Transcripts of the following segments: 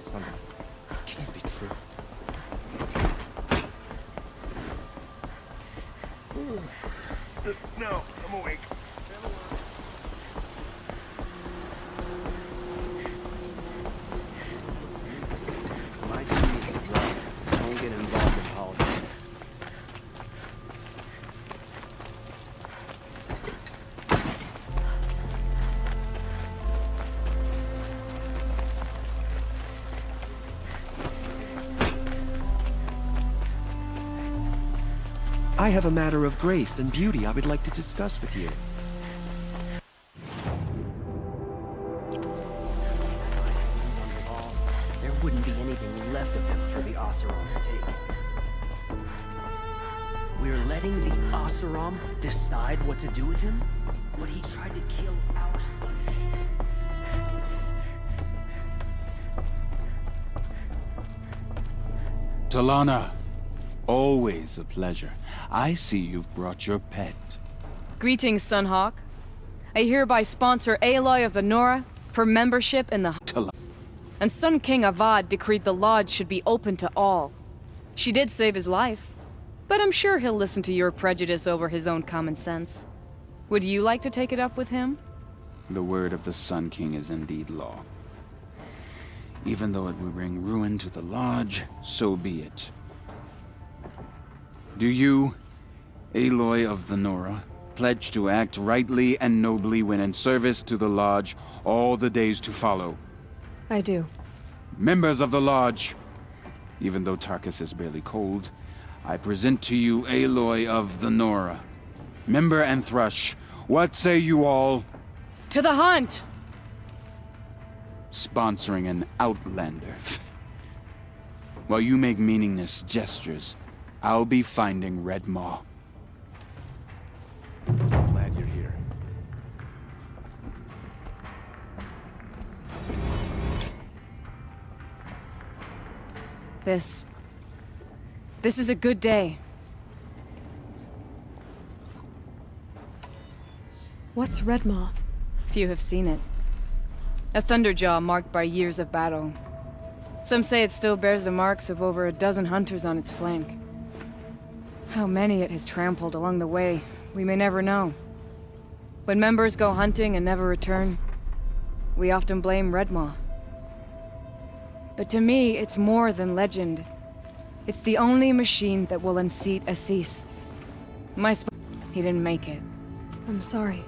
the sun. Can't be true. No, I'm awake. My duty is to drive. Don't get involved in politics. I have a matter of grace and beauty I would like to discuss with you. There wouldn't be anything left of him for the Oseram to take. We're letting the Oseram decide what to do with him? But he tried to kill our son. Talana, always a pleasure. I see you've brought your pet. Greetings, Sunhawk. I hereby sponsor Aloy of the Nora for membership in the Talana. And Sun King Avad decreed the lodge should be open to all. She did save his life, but I'm sure he'll listen to your prejudice over his own common sense. Would you like to take it up with him? The word of the Sun King is indeed law. Even though it will bring ruin to the lodge, so be it. Do you, Aloy of the Nora, pledge to act rightly and nobly when in service to the lodge all the days to follow? I do. Members of the lodge, even though Tarkus is barely cold, I present to you Aloy of the Nora. Member and Thrush, what say you all? To the hunt! Sponsoring an outlander. While you make meaningless gestures, I'll be finding Red Maw. Glad you're here. This is a good day. What's Redmaw? Few have seen it. A thunderjaw marked by years of battle. Some say it still bears the marks of over a dozen hunters on its flank. How many it has trampled along the way, we may never know. When members go hunting and never return, we often blame Redmaw. But to me, it's more than legend. It's the only machine that will unseat Assis. He didn't make it. I'm sorry.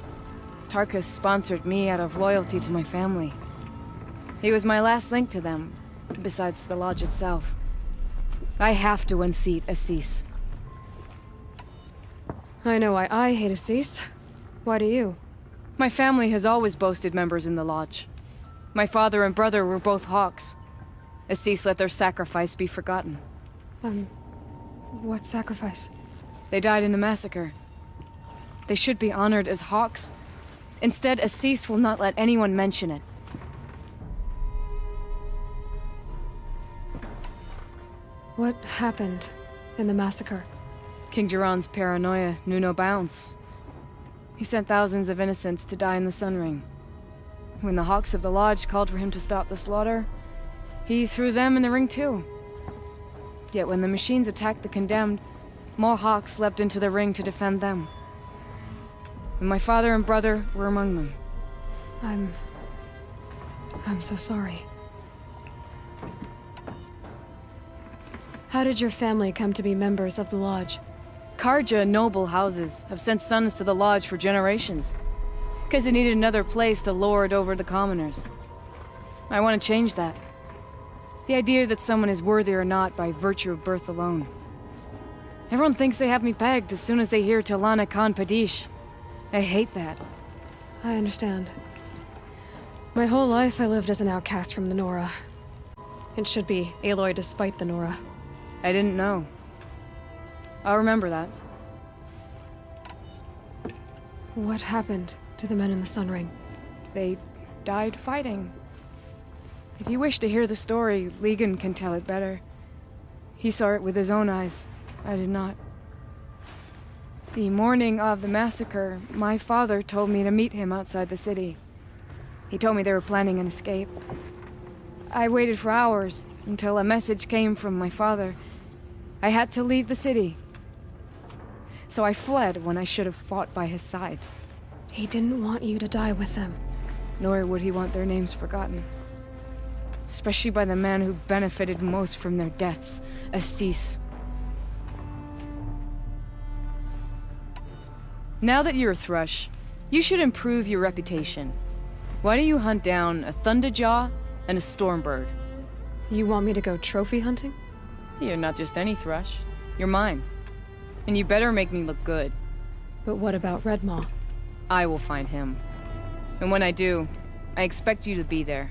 Tarkus sponsored me out of loyalty to my family. He was my last link to them, besides the lodge itself. I have to unseat Assis. I know why I hate Assis. Why do you? My family has always boasted members in the lodge. My father and brother were both hawks. Assis let their sacrifice be forgotten. What sacrifice? They died in the massacre. They should be honored as hawks. Instead, Assis will not let anyone mention it. What happened in the massacre? King Duran's paranoia knew no bounds. He sent thousands of innocents to die in the Sun Ring. When the Hawks of the Lodge called for him to stop the slaughter, he threw them in the ring too. Yet when the machines attacked the condemned, more Hawks leapt into the ring to defend them. And my father and brother were among them. I'm so sorry. How did your family come to be members of the Lodge? Karja noble houses have sent sons to the Lodge for generations, because they needed another place to lord over the commoners. I want to change that. The idea that someone is worthy or not by virtue of birth alone. Everyone thinks they have me pegged as soon as they hear Talana Khan Padish. I hate that. I understand. My whole life I lived as an outcast from the Nora. It should be Aloy despite the Nora. I didn't know. I'll remember that. What happened to the men in the Sun Ring? They died fighting. If you wish to hear the story, Legan can tell it better. He saw it with his own eyes. I did not. The morning of the massacre, my father told me to meet him outside the city. He told me they were planning an escape. I waited for hours until a message came from my father. I had to leave the city. So I fled when I should have fought by his side. He didn't want you to die with them. Nor would he want their names forgotten. Especially by the man who benefited most from their deaths, Assis. Now that you're a Thrush, you should improve your reputation. Why don't you hunt down a Thunderjaw and a Stormbird? You want me to go trophy hunting? You're not just any Thrush. You're mine. And you better make me look good. But what about Redmaw? I will find him. And when I do, I expect you to be there.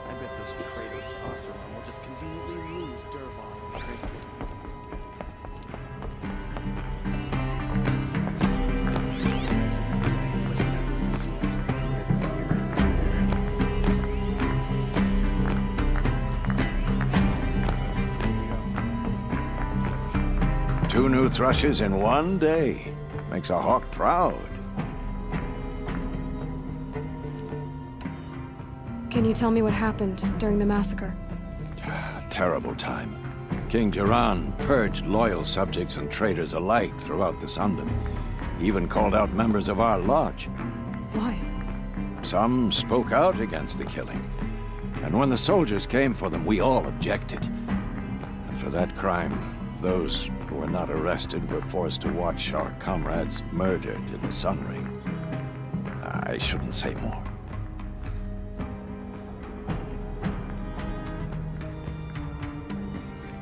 I bet those Kratos Oseram will just conveniently lose Dervahl and Trinket. Two new thrushes in one day. Makes a hawk proud. Can you tell me what happened during the massacre? A terrible time. King Jiran purged loyal subjects and traitors alike throughout the Sundom. He even called out members of our lodge. Why? Some spoke out against the killing. And when the soldiers came for them, we all objected. And for that crime, those who were not arrested were forced to watch our comrades murdered in the Sun Ring. I shouldn't say more.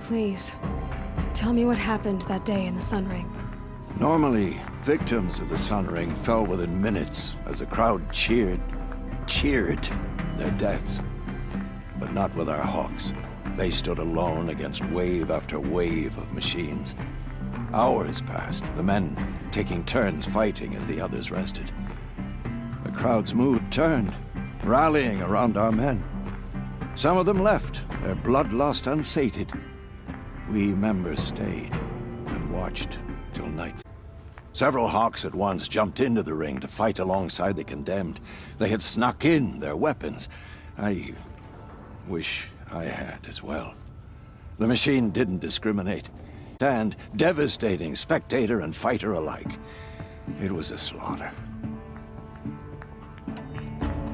Please, tell me what happened that day in the Sun Ring. Normally, victims of the Sun Ring fell within minutes as the crowd cheered their deaths. But not with our hawks. They stood alone against wave after wave of machines. Hours passed, the men taking turns fighting as the others rested. The crowd's mood turned, rallying around our men. Some of them left, their bloodlust unsated. We members stayed and watched till night. Several hawks at once jumped into the ring to fight alongside the condemned. They had snuck in their weapons. I wish I had as well. The machine didn't discriminate, and devastating spectator and fighter alike. It was a slaughter.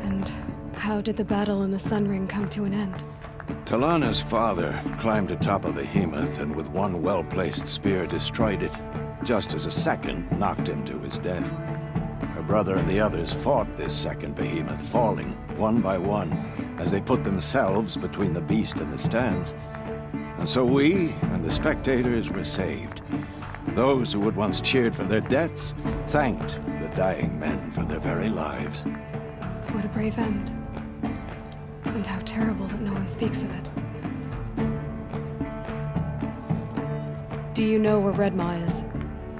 And how did the battle in the Sun Ring come to an end? Talana's father climbed atop a behemoth and with one well-placed spear destroyed it, just as a second knocked him to his death. Her brother and the others fought this second behemoth, falling one by one as they put themselves between the beast and the stands. And so we and the spectators were saved. Those who had once cheered for their deaths thanked the dying men for their very lives. What a brave end. And how terrible that no one speaks of it. Do you know where Redmaw is?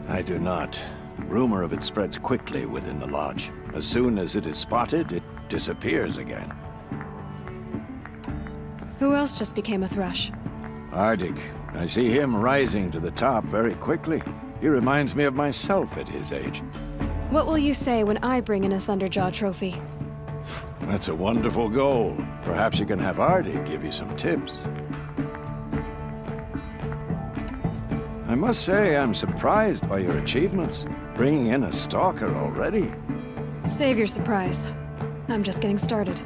I do not. Rumor of it spreads quickly within the lodge. As soon as it is spotted, it disappears again. Who else just became a Thrush? Ardig. I see him rising to the top very quickly. He reminds me of myself at his age. What will you say when I bring in a Thunderjaw trophy? That's a wonderful goal. Perhaps you can have Ardig give you some tips. I must say I'm surprised by your achievements. Bringing in a stalker already. Save your surprise. I'm just getting started.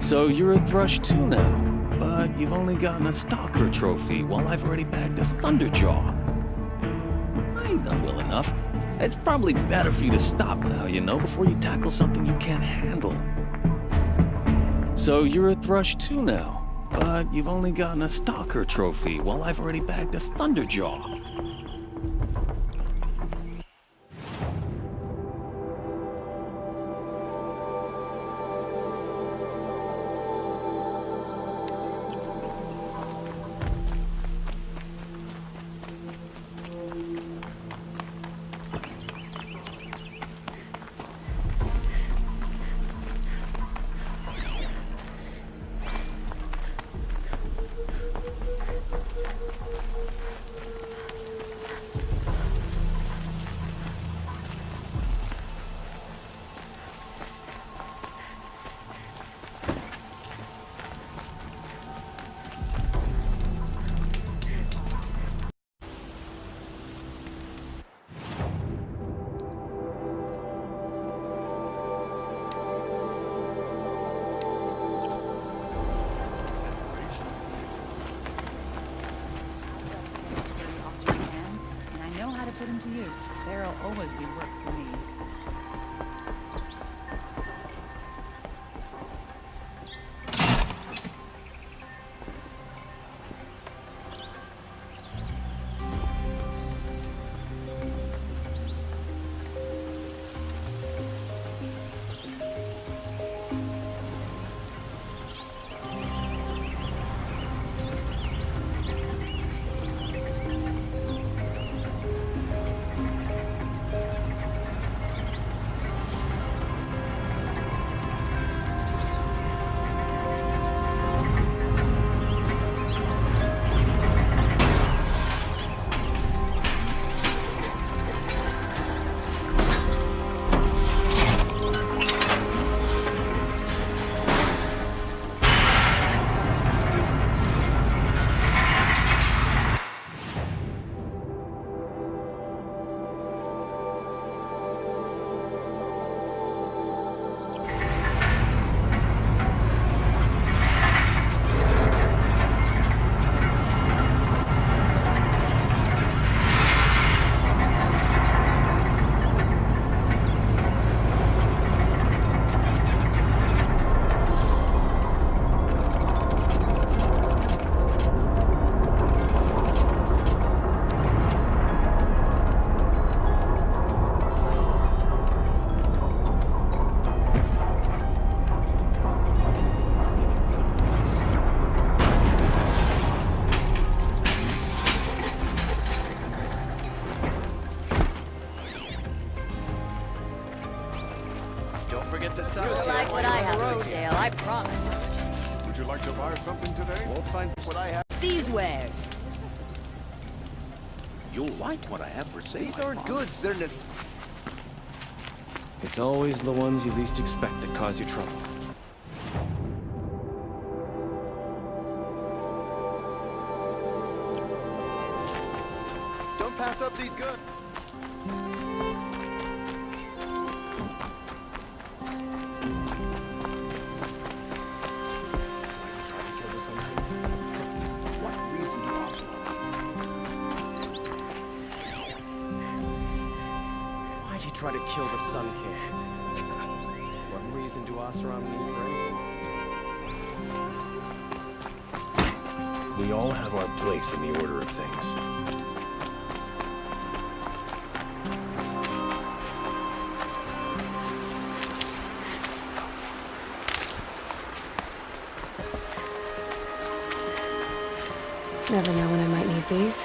So you're a Thrush too now, but you've only gotten a Stalker trophy while I've already bagged a Thunderjaw. I ain't done well enough. It's probably better for you to stop now, you know, before you tackle something you can't handle. So you're a Thrush too now, but you've only gotten a Stalker trophy while I've already bagged a Thunderjaw. put into use. There'll always be work for me. You'll like what I have for sale, I promise. Would you like to buy something today? Won't find what I have. These wares. You'll like what I have for sale. These aren't goods, they're It's always the ones you least expect that cause you trouble. Don't pass up these goods. Why'd he try to kill the Sun King? What reason do Oseram need for anything? We all have our place in the order of things. Never know when I might need these.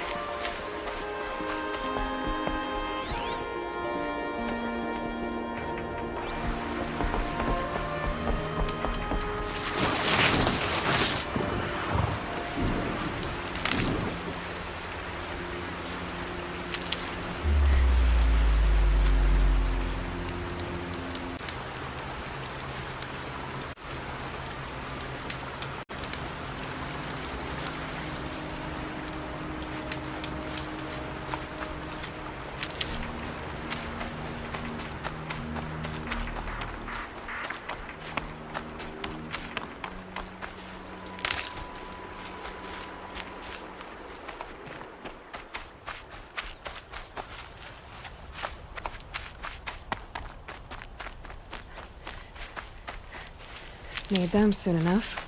Need them soon enough.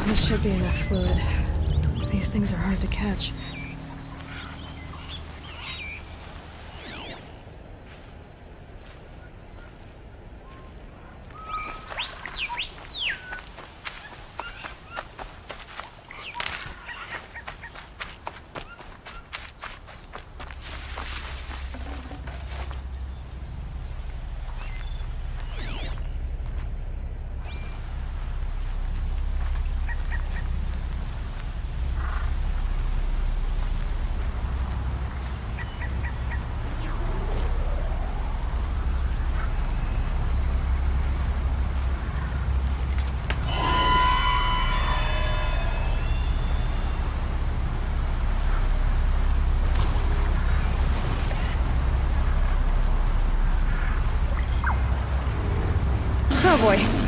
This should be enough fluid. These things are hard to catch. Oh boy.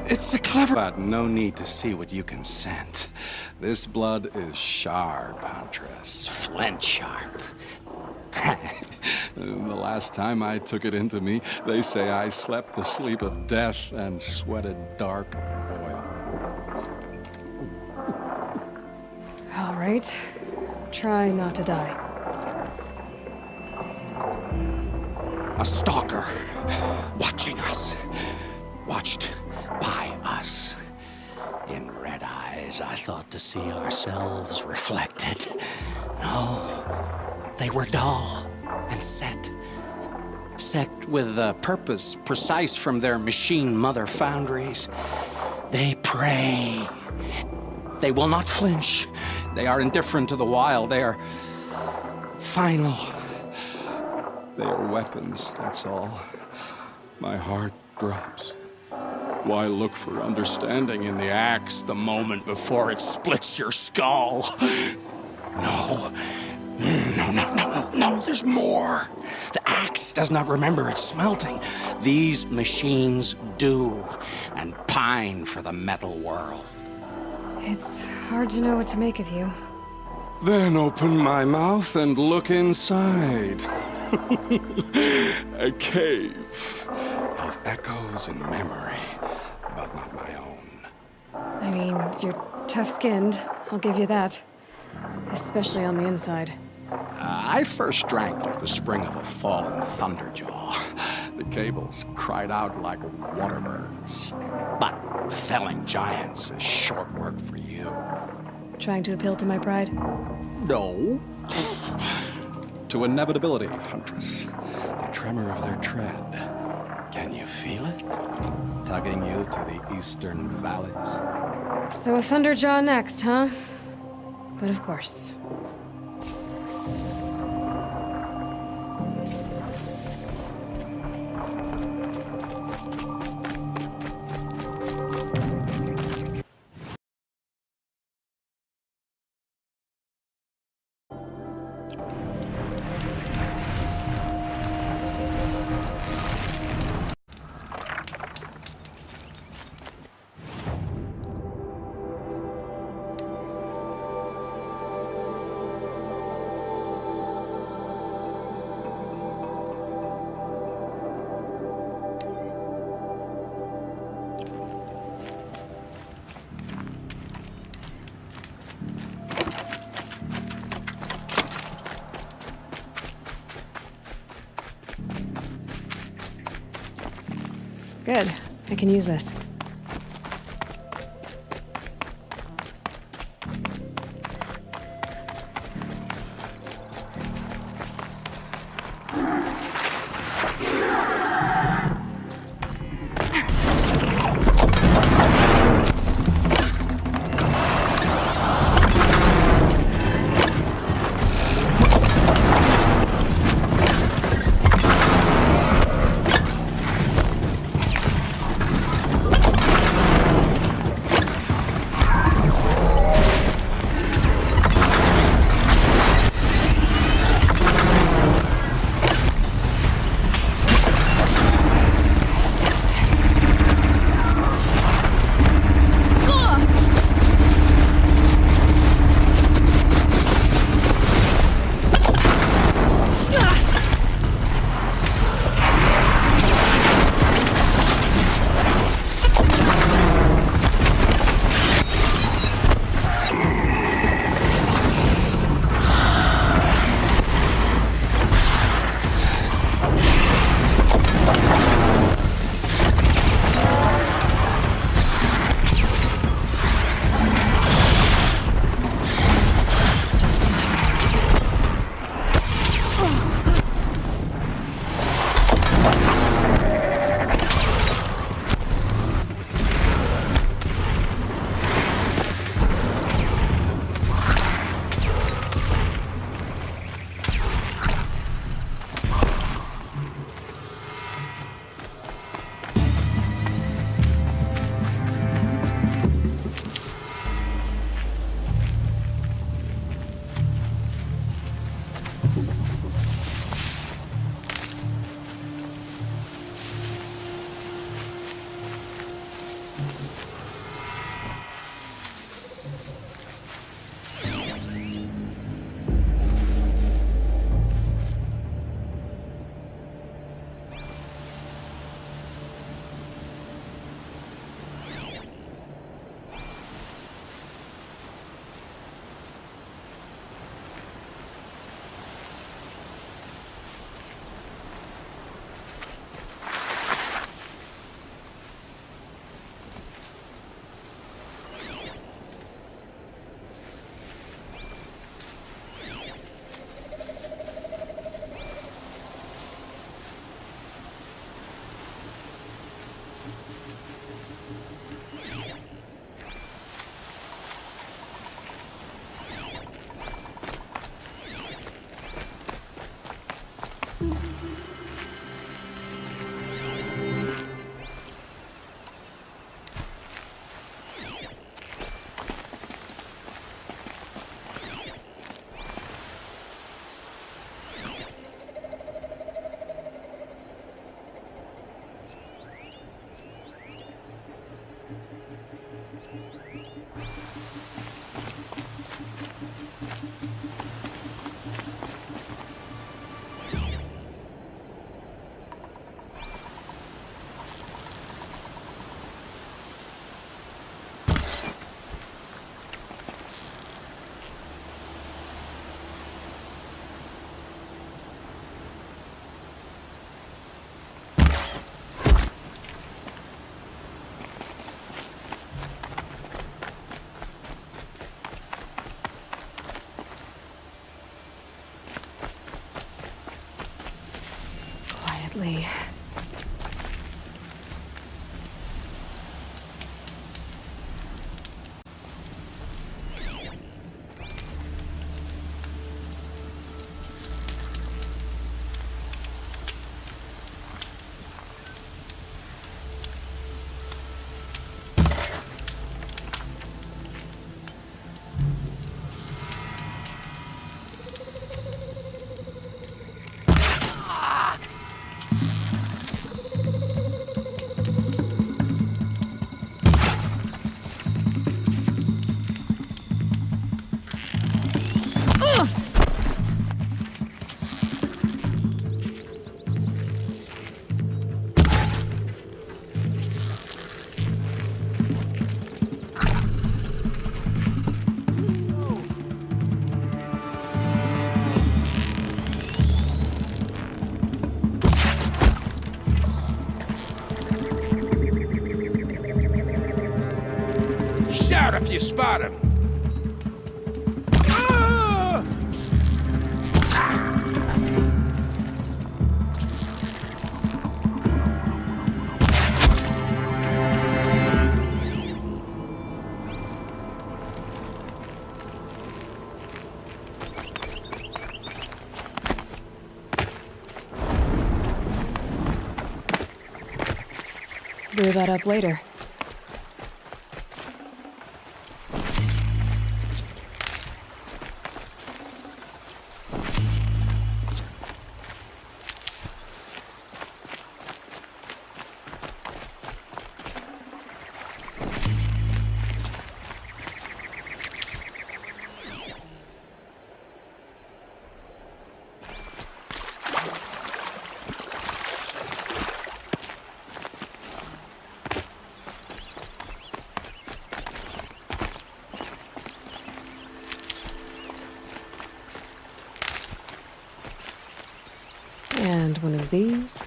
It's a clever... But no need to see what you can scent. This blood is sharp, Huntress. Flint sharp. The last time I took it into me, they say I slept the sleep of death and sweated dark oil. All right. Try not to die. A stalker. Watching us. Watched by us. In red eyes, I thought to see ourselves reflected. No, they were dull and set. Set with a purpose precise from their machine mother foundries. They prey. They will not flinch. They are indifferent to the wild. They are final. They are weapons, that's all. My heart drops. Why look for understanding in the axe the moment before it splits your skull? No. No, there's more. The axe does not remember its smelting. These machines do, and pine for the metal world. It's hard to know what to make of you. Then open my mouth and look inside. A cave of echoes and memory, but not my own. I mean, you're tough-skinned, I'll give you that. Especially on the inside. I first drank like the spring of a fallen thunderjaw. The cables cried out like waterbirds. But felling giants is short work for you. Trying to appeal to my pride? No. To inevitability, Huntress. The tremor of their tread. Can you feel it? Tugging you to the eastern valleys? So a Thunderjaw next, huh? But of course. Good. I can use this. softly. Shout if you spot him! Brew that up later. And one of these.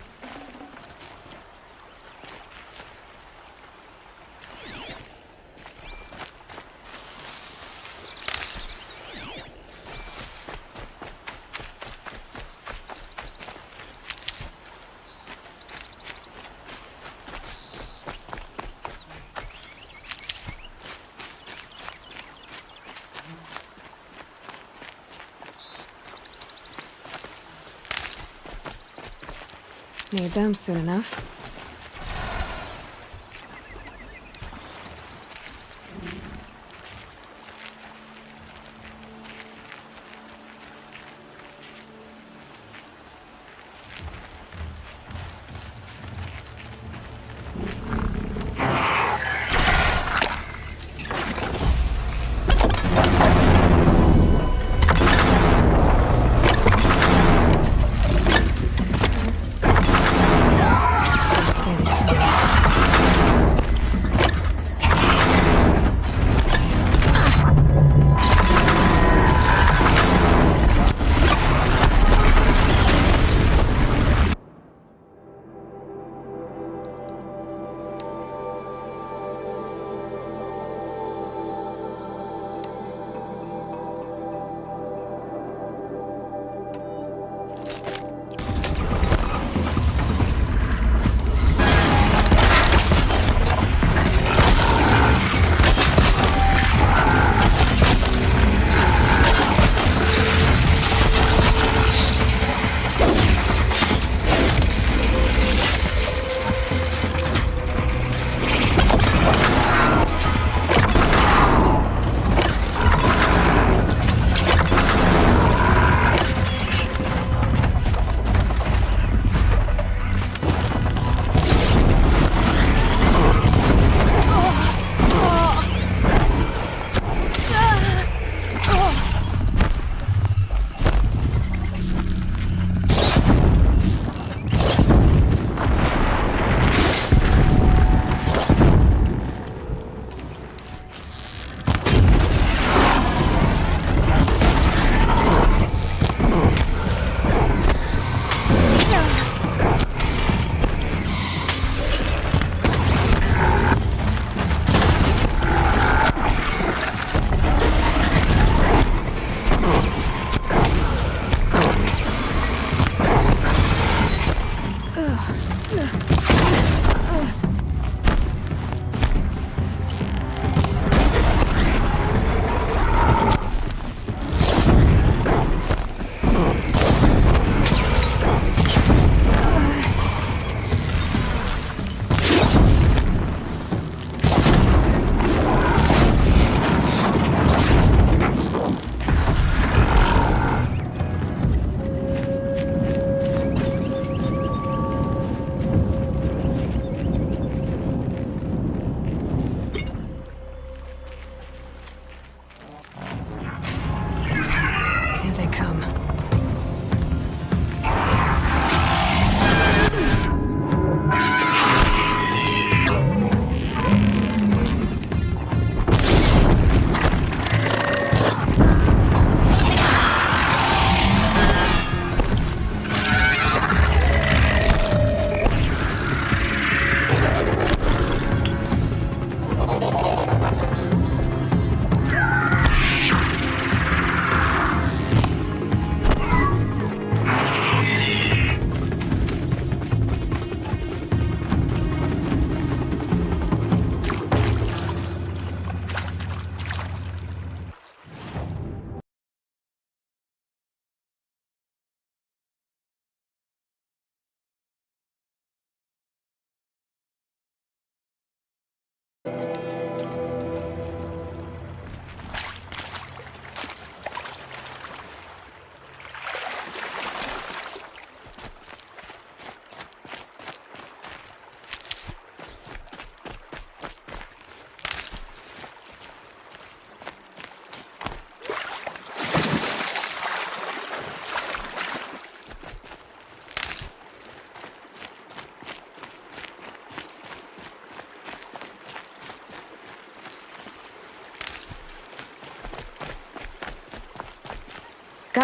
Need them soon enough.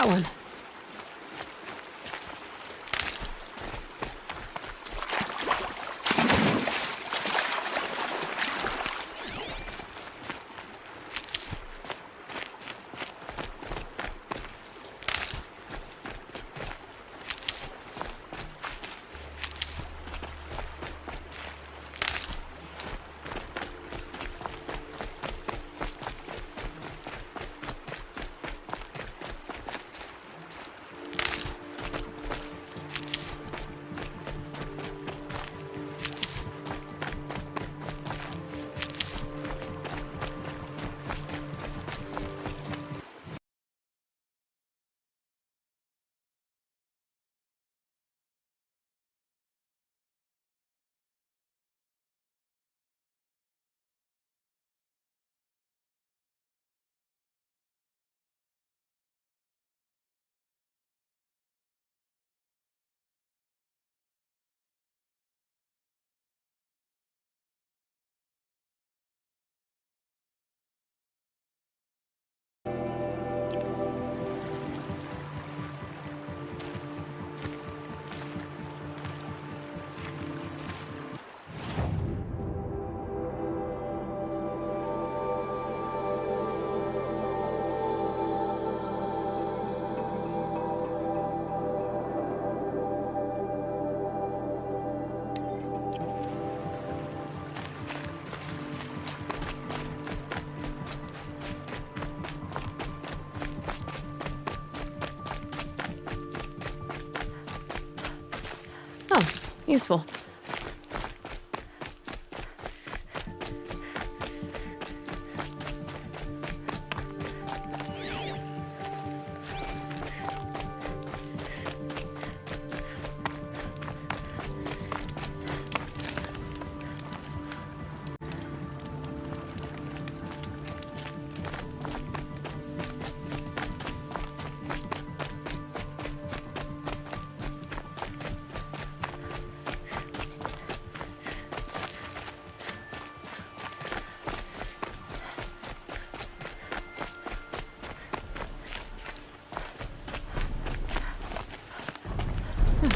that one? Oh, useful.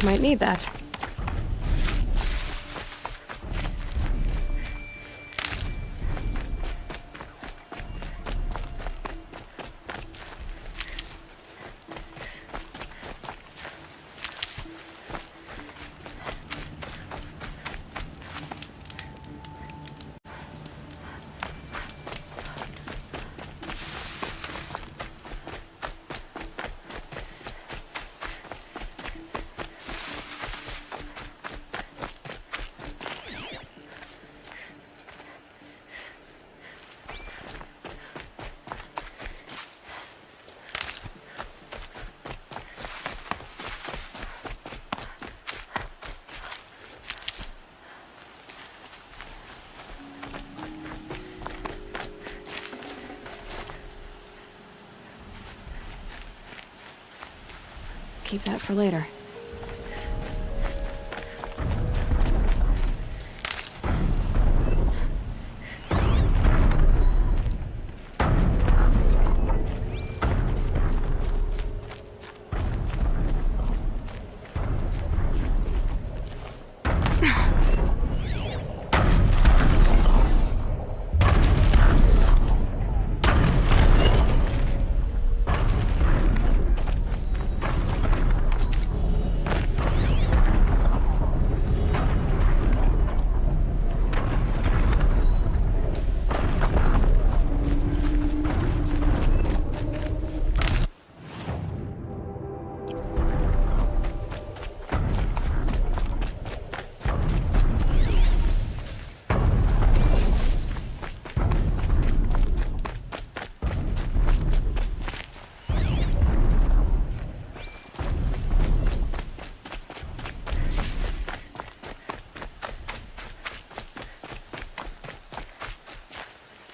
Might need that. Keep that for later.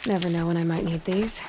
Never know when I might need these.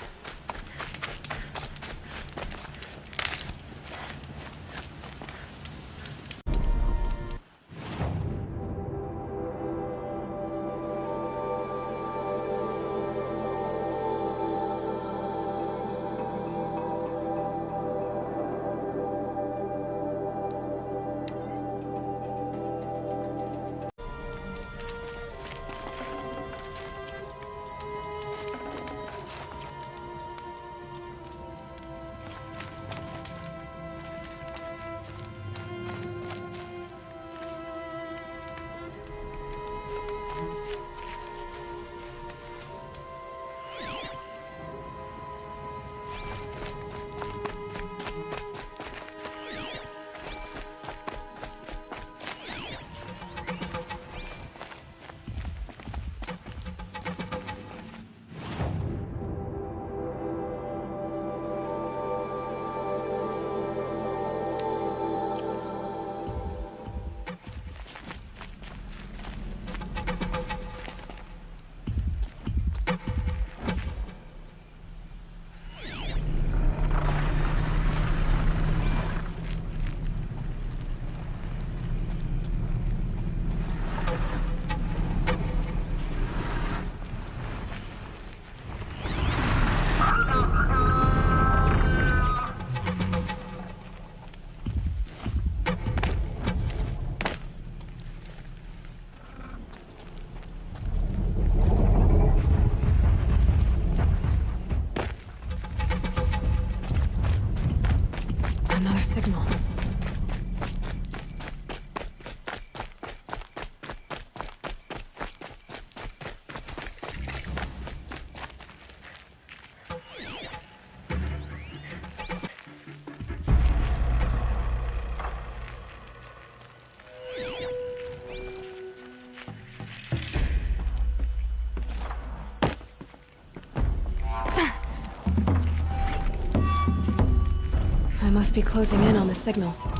I must be closing in on the signal.